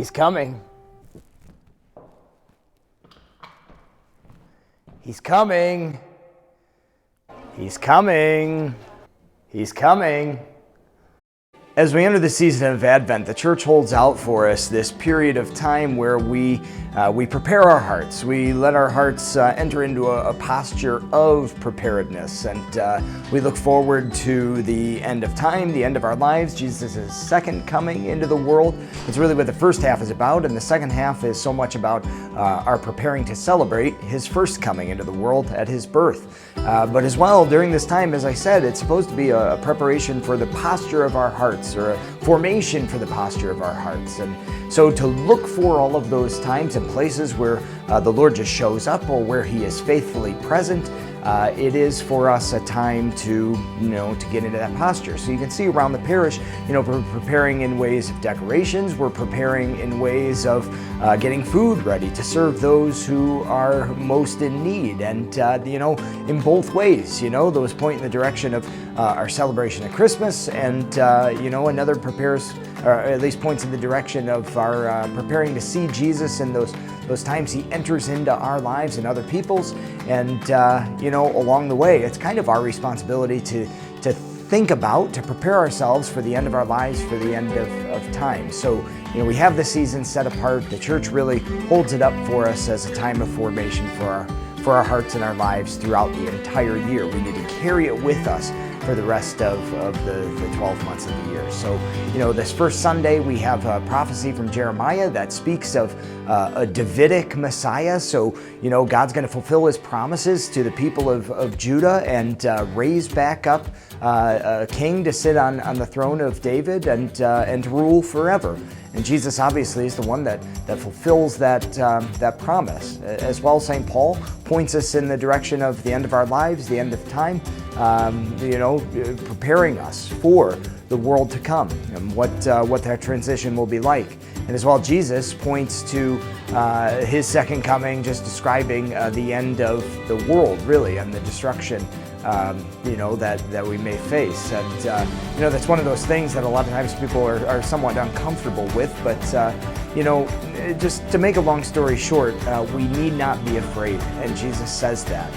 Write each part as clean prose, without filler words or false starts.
He's coming. He's coming. He's coming. He's coming. As we enter the season of Advent, the church holds out for us this period of time where we prepare our hearts. We let our hearts enter into a posture of preparedness, and we look forward to the end of time, the end of our lives, Jesus' second coming into the world. It's really what the first half is about, and the second half is so much about our preparing to celebrate his first coming into the world at his birth. But as well, during this time, as I said, it's supposed to be a preparation for the posture of our hearts, or a formation for the posture of our hearts. And so to look for all of those times and places where the Lord just shows up, or where he is faithfully present, it is for us a time to get into that posture. So you can see around the parish, we're preparing in ways of decorations, we're preparing in ways of getting food ready to serve those who are most in need, and in both ways. Those point in the direction of our celebration of Christmas, and another prepares, or at least points in the direction of our preparing to see Jesus in those times he enters into our lives and other people's. And along the way, it's kind of our responsibility to think about, to prepare ourselves for the end of our lives, for the end of time. So we have the season set apart. The church really holds it up for us as a time of formation for our hearts and our lives throughout the entire year. We need to carry it with us for the rest of the 12 months of the year. So, this first Sunday we have a prophecy from Jeremiah that speaks of a Davidic Messiah. So, God's going to fulfill his promises to the people of Judah and raise back up a king to sit on the throne of David and to rule forever. And Jesus obviously is the one that fulfills that promise. As well, St. Paul points us in the direction of the end of our lives, the end of time, preparing us for the world to come and what that transition will be like. And as well, Jesus points to his second coming, just describing the end of the world, really, and the destruction that we may face. And that's one of those things that a lot of times people are somewhat uncomfortable with. But just to make a long story short, we need not be afraid, and Jesus says that.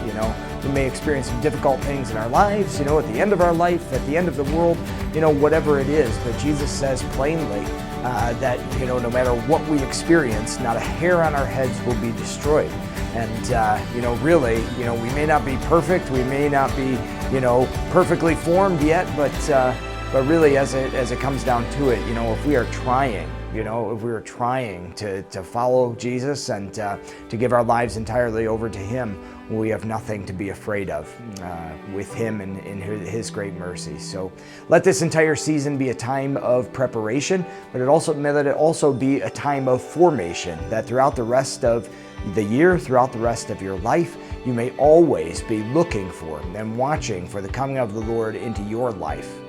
We may experience some difficult things in our lives, at the end of our life, at the end of the world, whatever it is. But Jesus says plainly that no matter what we experience, not a hair on our heads will be destroyed. And really, we may not be perfect, we may not be perfectly formed yet, but really, as it comes down to it, if we are trying, if we are trying to follow Jesus and to give our lives entirely over to him, we have nothing to be afraid of with him and in his great mercy. So let this entire season be a time of preparation, but let it also be a time of formation, that throughout the rest of the year, throughout the rest of your life, you may always be looking for and watching for the coming of the Lord into your life.